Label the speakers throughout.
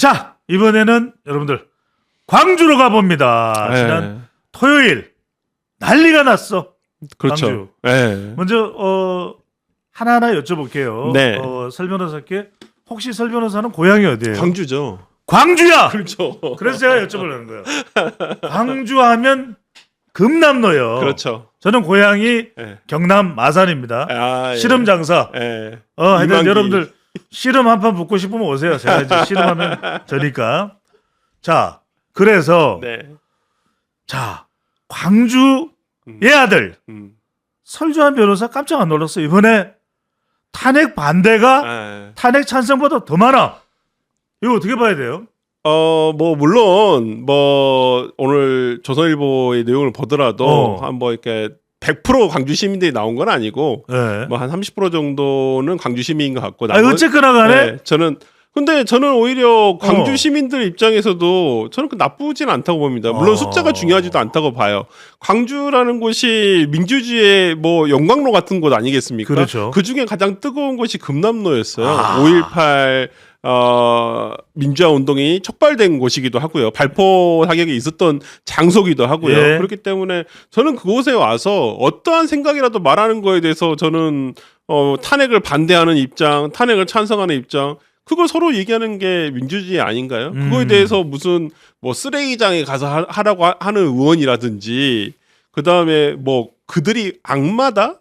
Speaker 1: 자, 이번에는 여러분들 광주로 가봅니다. 지난 토요일 난리가 났어.
Speaker 2: 그렇죠.
Speaker 1: 광주.
Speaker 2: 네.
Speaker 1: 먼저 하나하나 여쭤볼게요.
Speaker 2: 네.
Speaker 1: 설 변호사께 혹시 설 변호사는 고향이 어디예요?
Speaker 2: 광주죠.
Speaker 1: 광주야.
Speaker 2: 그렇죠.
Speaker 1: 그래서 제가 여쭤보려는 거예요. 광주하면 금남로요.
Speaker 2: 그렇죠.
Speaker 1: 저는 고향이
Speaker 2: 네.
Speaker 1: 경남 마산입니다.
Speaker 2: 예.
Speaker 1: 씨름 장사.
Speaker 2: 예.
Speaker 1: 하여튼
Speaker 2: 이만기.
Speaker 1: 여러분들 씨름 한 판 붙고 싶으면 오세요. 제가 이제 씨름하면 저니까. 자, 그래서
Speaker 2: 네.
Speaker 1: 자, 광주의 아들 설주환 변호사 깜짝 안 놀랐어. 이번에 탄핵 반대가
Speaker 2: 예.
Speaker 1: 탄핵 찬성보다 더 많아. 이거 어떻게 봐야 돼요?
Speaker 2: 뭐 물론 뭐 오늘 조선일보의 내용을 보더라도 한 뭐 이렇게 100% 광주 시민들이 나온 건 아니고
Speaker 1: 네.
Speaker 2: 뭐 한 30% 정도는 광주 시민인 것 같고.
Speaker 1: 어쨌거나 간에
Speaker 2: 네, 근데 저는 오히려 광주 시민들 입장에서도 저는 그 나쁘진 않다고 봅니다. 물론 숫자가 중요하지도 않다고 봐요. 광주라는 곳이 민주주의의 뭐 영광로 같은 곳 아니겠습니까?
Speaker 1: 그렇죠.
Speaker 2: 그 중에 가장 뜨거운 곳이 금남로였어요. 5.18 민주화 운동이 촉발된 곳이기도 하고요. 발포 사격이 있었던 장소기도 하고요.
Speaker 1: 예.
Speaker 2: 그렇기 때문에 저는 그곳에 와서 어떠한 생각이라도 말하는 거에 대해서 저는 탄핵을 반대하는 입장, 탄핵을 찬성하는 입장, 그걸 서로 얘기하는 게 민주주의 아닌가요? 그거에 대해서 무슨 뭐 쓰레기장에 가서 하라고 하는 의원이라든지, 그 다음에 뭐 그들이 악마다?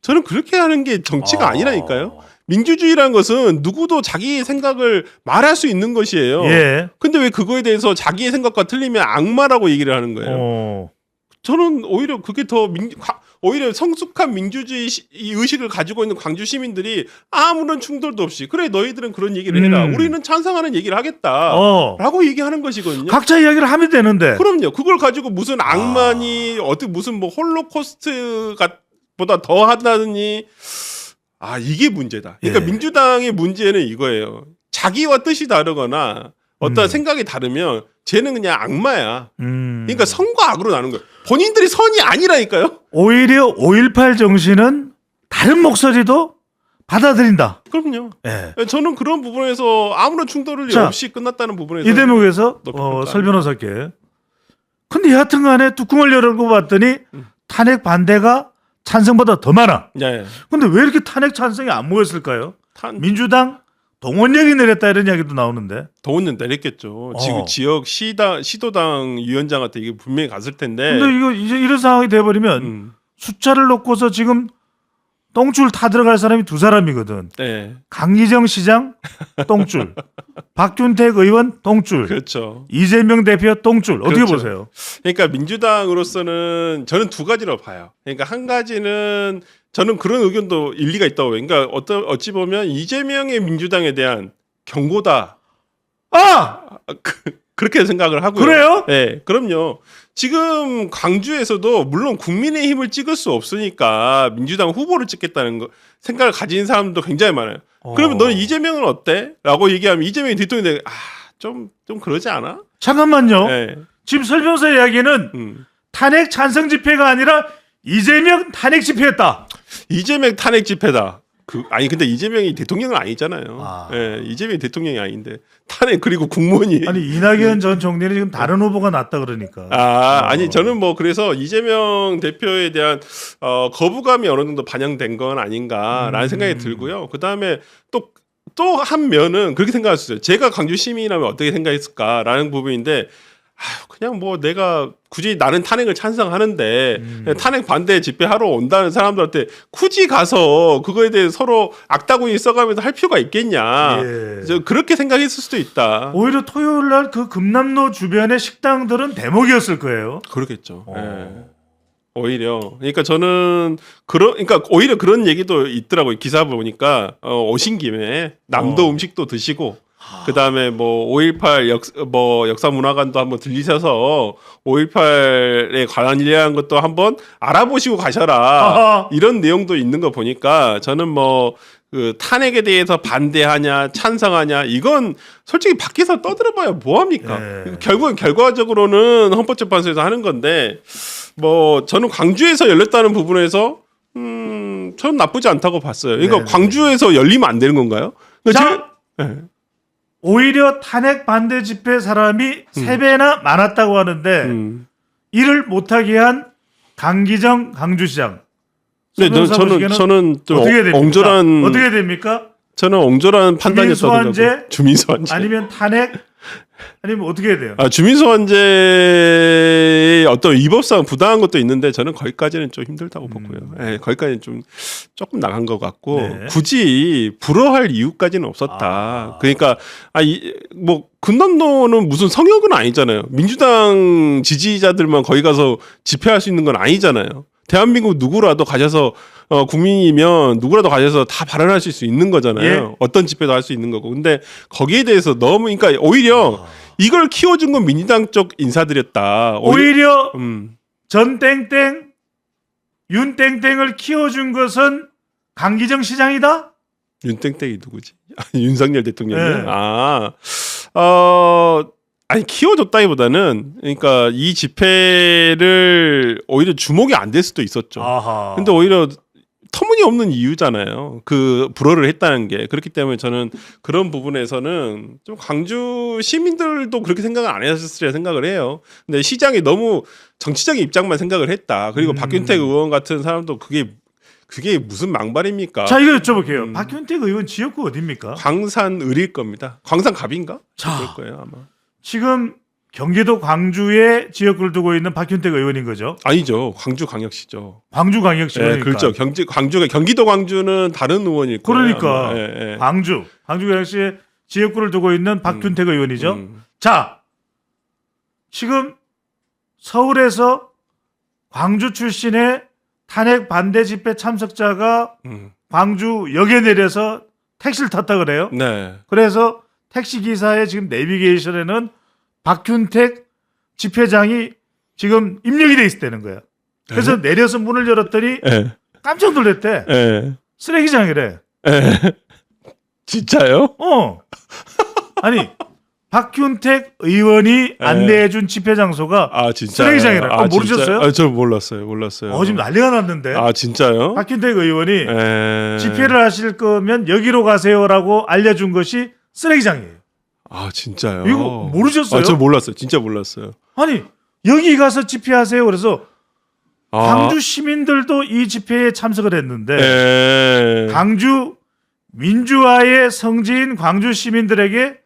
Speaker 2: 저는 그렇게 하는 게 정치가 아니라니까요. 민주주의라는 것은 누구도 자기 생각을 말할 수 있는 것이에요.
Speaker 1: 예.
Speaker 2: 근데 왜 그거에 대해서 자기의 생각과 틀리면 악마라고 얘기를 하는 거예요? 저는 오히려 그게 더 오히려 성숙한 민주주의 의식을 가지고 있는 광주 시민들이 아무런 충돌도 없이 그래 너희들은 그런 얘기를 해라. 우리는 찬성하는 얘기를 하겠다. 라고 얘기하는 것이거든요.
Speaker 1: 각자 이야기를 하면 되는데.
Speaker 2: 그럼요. 그걸 가지고 무슨 악마니 어떻게 무슨 뭐 홀로코스트보다 더 하다니 이게 문제다. 그러니까 민주당의 문제는 이거예요. 자기와 뜻이 다르거나 어떤 생각이 다르면 쟤는 그냥 악마야. 그러니까 선과 악으로 나눈 거예요. 본인들이 선이 아니라니까요.
Speaker 1: 오히려 5.18 정신은 다른 목소리도 받아들인다.
Speaker 2: 그럼요.
Speaker 1: 예.
Speaker 2: 저는 그런 부분에서 아무런 충돌이 없이 끝났다는 부분에서
Speaker 1: 이 대목에서 설 변호사께. 근데 여하튼 간에 뚜껑을 열고 봤더니 탄핵 반대가 찬성보다 더 많아.
Speaker 2: 네.
Speaker 1: 근데 왜 이렇게 탄핵 찬성이 안 모였을까요? 민주당 동원령이 내렸다 이런 이야기도 나오는데.
Speaker 2: 동원령 내렸겠죠. 지금 지역 시도당 위원장한테 이게 분명히 갔을 텐데.
Speaker 1: 근데 이거 이제 이런 상황이 돼버리면 숫자를 놓고서 지금 똥줄 타 들어갈 사람이 두 사람이거든.
Speaker 2: 네.
Speaker 1: 강기정 시장 똥줄, 박준택 의원 똥줄,
Speaker 2: 그렇죠.
Speaker 1: 이재명 대표 똥줄. 어떻게
Speaker 2: 그렇죠.
Speaker 1: 보세요?
Speaker 2: 그러니까 민주당으로서는 저는 두 가지로 봐요. 그러니까 한 가지는 저는 그런 의견도 일리가 있다고 봐요. 그러니까 어찌 보면 이재명의 민주당에 대한 경고다. 그렇게 생각을 하고요.
Speaker 1: 그래요?
Speaker 2: 네, 그럼요. 지금 광주에서도 물론 국민의힘을 찍을 수 없으니까 민주당 후보를 찍겠다는 거 생각을 가진 사람도 굉장히 많아요. 그러면 너는 이재명은 어때? 라고 얘기하면 이재명이 대통령이 좀 그러지 않아?
Speaker 1: 잠깐만요.
Speaker 2: 네.
Speaker 1: 지금 설 변호사 이야기는 탄핵 찬성 집회가 아니라 이재명 탄핵 집회였다.
Speaker 2: 이재명 탄핵 집회다. 근데 이재명이 대통령은 아니잖아요. 예, 이재명이 대통령이 아닌데 탄핵 그리고 국무원이
Speaker 1: 이낙연 전 총리는 지금 다른 후보가 낫다 그러니까.
Speaker 2: 아니 저는 뭐 그래서 이재명 대표에 대한 거부감이 어느 정도 반영된 건 아닌가라는 생각이 들고요. 그 다음에 또 한 면은 그렇게 생각할 수 있어요. 제가 광주 시민이라면 어떻게 생각했을까라는 부분인데. 그냥 뭐 내가 굳이 나는 탄핵을 찬성하는데 탄핵 반대 집회하러 온다는 사람들한테 굳이 가서 그거에 대해 서로 악다구니 써가면서 할 필요가 있겠냐. 그렇게 생각했을 수도 있다.
Speaker 1: 오히려 토요일 날 그 금남로 주변의 식당들은 대목이었을 거예요.
Speaker 2: 그러겠죠. 오히려 그러니까 저는 그러니까 오히려 그런 얘기도 있더라고요. 기사 보니까 오신 김에 남도 음식도 드시고 그 다음에 뭐 5.18 역사문화관도 한번 들리셔서 5.18에 관련한 것도 한번 알아보시고 가셔라. 이런 내용도 있는 거 보니까 저는 뭐 그 탄핵에 대해서 반대하냐 찬성하냐 이건 솔직히 밖에서 떠들어봐야 뭐합니까? 결과적으로는 헌법재판소에서 하는 건데 뭐 저는 광주에서 열렸다는 부분에서 저는 나쁘지 않다고 봤어요. 그러니까 광주에서 열리면 안 되는 건가요?
Speaker 1: 오히려 탄핵 반대 집회 사람이 3배나 많았다고 하는데 이를 못하게 한 강기정 강주시장.
Speaker 2: 네,
Speaker 1: 변호사 보시기에는
Speaker 2: 저는 좀
Speaker 1: 어떻게 됩니까?
Speaker 2: 옹졸한
Speaker 1: 어떻게 됩니까?
Speaker 2: 저는 옹졸한 판단이었다고
Speaker 1: 주민소환제?
Speaker 2: 주민소환제
Speaker 1: 아니면 탄핵? 아니면 어떻게 해야 돼요?
Speaker 2: 주민소환제의 어떤 위법상 부당한 것도 있는데 저는 거기까지는 좀 힘들다고 보고요. 예, 거기까지는 좀 조금 나간 것 같고
Speaker 1: 네.
Speaker 2: 굳이 불허할 이유까지는 없었다. 그러니까 뭐 군남로는 무슨 성역은 아니잖아요. 민주당 지지자들만 거기 가서 집회할 수 있는 건 아니잖아요. 대한민국 누구라도 가셔서 국민이면 누구라도 가셔서 다 발언하실 수 있는 거잖아요.
Speaker 1: 예.
Speaker 2: 어떤 집회도 할 수 있는 거고. 근데 거기에 대해서 너무 그러니까 오히려 이걸 키워준 건 민주당 쪽 인사들이었다.
Speaker 1: 오히려 전 땡땡, 윤 땡땡을 키워준 것은 강기정 시장이다?
Speaker 2: 윤땡땡이 누구지? 윤석열 대통령이요?
Speaker 1: 네.
Speaker 2: 아니 키워줬다기보다는 그러니까 이 집회를 오히려 주목이 안 될 수도 있었죠.
Speaker 1: 아하.
Speaker 2: 근데 오히려 터무니없는 이유잖아요. 그 불허를 했다는 게. 그렇기 때문에 저는 그런 부분에서는 좀 광주 시민들도 그렇게 생각을 안 하셨으리라 생각을 해요. 근데 시장이 너무 정치적인 입장만 생각을 했다. 그리고 박균택 의원 같은 사람도 그게 무슨 망발입니까?
Speaker 1: 자, 이거 여쭤볼게요. 박균택 의원 지역구 어디입니까?
Speaker 2: 광산 을일 겁니다. 광산 갑인가?
Speaker 1: 자.
Speaker 2: 그럴 거예요 아마.
Speaker 1: 지금 경기도 광주에 지역구를 두고 있는 박균택 의원인 거죠.
Speaker 2: 아니죠. 광주광역시죠.
Speaker 1: 광주광역시니까.
Speaker 2: 그렇죠. 경기도 광주는 다른 의원일 거예요.
Speaker 1: 그러니까
Speaker 2: 아마. 예.
Speaker 1: 광주광역시에 지역구를 두고 있는 박균택 의원이죠. 자, 지금 서울에서 광주 출신의 탄핵 반대 집회 참석자가 광주역에 내려서 택시를 탔다 그래요.
Speaker 2: 네.
Speaker 1: 그래서 택시 기사의 지금 내비게이션에는 박균택 집회장이 지금 입력이 돼 있다는 거야. 그래서 내려서 문을 열었더니
Speaker 2: 예.
Speaker 1: 깜짝 놀랐대.
Speaker 2: 예.
Speaker 1: 쓰레기장이래.
Speaker 2: 진짜요?
Speaker 1: 아니 박균택 의원이 안내해준 집회 장소가
Speaker 2: 진짜.
Speaker 1: 쓰레기장이라. 모르셨어요?
Speaker 2: 저 몰랐어요.
Speaker 1: 지금 난리가 났는데.
Speaker 2: 진짜요?
Speaker 1: 박균택 의원이 집회를 하실 거면 여기로 가세요라고 알려준 것이 쓰레기장이에요.
Speaker 2: 진짜요?
Speaker 1: 이거 모르셨어요?
Speaker 2: 저 몰랐어요. 진짜 몰랐어요.
Speaker 1: 아니 여기 가서 집회하세요. 그래서 광주 시민들도 이 집회에 참석을 했는데 광주 민주화의 성지인 광주 시민들에게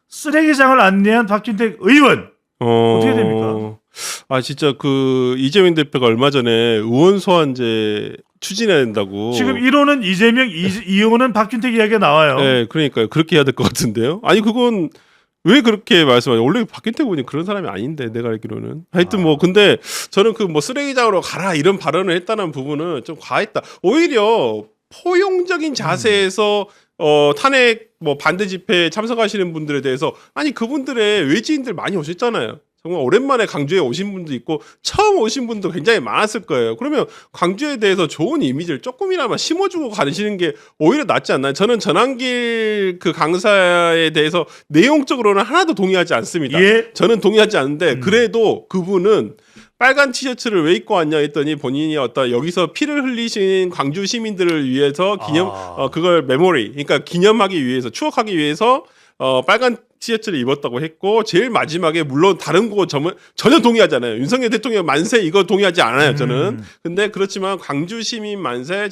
Speaker 1: 쓰레기장을 안내한 박균택 의원 어떻게 됩니까?
Speaker 2: 진짜 그 이재명 대표가 얼마 전에 의원 소환제 추진해야 된다고.
Speaker 1: 지금 1호는 이재명, 2호는 박균택 이야기가 나와요.
Speaker 2: 네, 그러니까요. 그렇게 해야 될 것 같은데요. 아니 그건 왜 그렇게 말씀하세요? 원래 박균택 의원이 그런 사람이 아닌데 내가 알기로는. 하여튼 뭐 근데 저는 그 뭐 쓰레기장으로 가라 이런 발언을 했다는 부분은 좀 과했다. 오히려 포용적인 자세에서 탄핵 뭐 반대 집회에 참석하시는 분들에 대해서 아니 그분들의 외지인들 많이 오셨잖아요. 정말 오랜만에 강주에 오신 분도 있고 처음 오신 분도 굉장히 많았을 거예요. 그러면 광주에 대해서 좋은 이미지를 조금이나마 심어주고 가시는 게 오히려 낫지 않나요? 저는 전환길 그 강사에 대해서 내용적으로는 하나도 동의하지 않습니다.
Speaker 1: 예?
Speaker 2: 저는 동의하지 않는데 그래도 그분은 빨간 티셔츠를 왜 입고 왔냐 했더니 본인이 여기서 피를 흘리신 광주 시민들을 위해서 그걸 메모리, 그러니까 기념하기 위해서, 추억하기 위해서 빨간 티셔츠를 입었다고 했고 제일 마지막에 물론 다른 거 전혀 동의하지 않아요. 윤석열 대통령 만세 이거 동의하지 않아요. 저는. 근데 그렇지만 광주 시민 만세,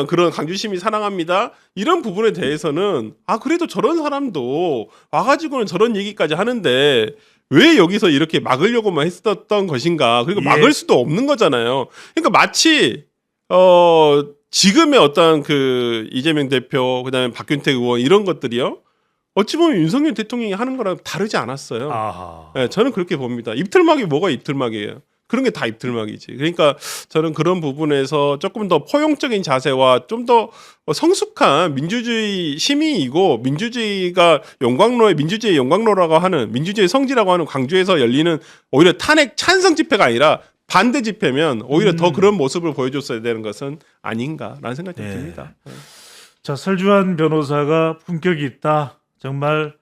Speaker 2: 그런 광주 시민 사랑합니다. 이런 부분에 대해서는 그래도 저런 사람도 와가지고는 저런 얘기까지 하는데 왜 여기서 이렇게 막으려고만 했었던 것인가. 그리고 막을 수도 없는 거잖아요. 그러니까 마치 지금의 어떤 그 이재명 대표 그다음에 박균택 의원 이런 것들이요. 어찌 보면 윤석열 대통령이 하는 거랑 다르지 않았어요. 네, 저는 그렇게 봅니다. 입틀막이 뭐가 입틀막이에요? 그런 게 다 입틀막이지. 그러니까 저는 그런 부분에서 조금 더 포용적인 자세와 좀 더 성숙한 민주주의 시민이고 민주주의가 민주주의 영광로라고 하는 민주주의 성지라고 하는 광주에서 열리는 오히려 탄핵 찬성 집회가 아니라 반대 집회면 오히려 더 그런 모습을 보여줬어야 되는 것은 아닌가라는 생각이 듭니다.
Speaker 1: 자, 설주환 변호사가 품격이 있다. 정말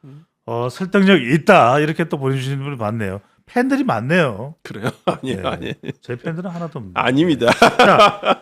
Speaker 1: 설득력이 있다. 이렇게 또 보내주시는 분을 봤네요. 팬들이 많네요.
Speaker 2: 그래요? 아니에요.
Speaker 1: 제 팬들은 하나도 없는데.
Speaker 2: 아닙니다.
Speaker 1: 자,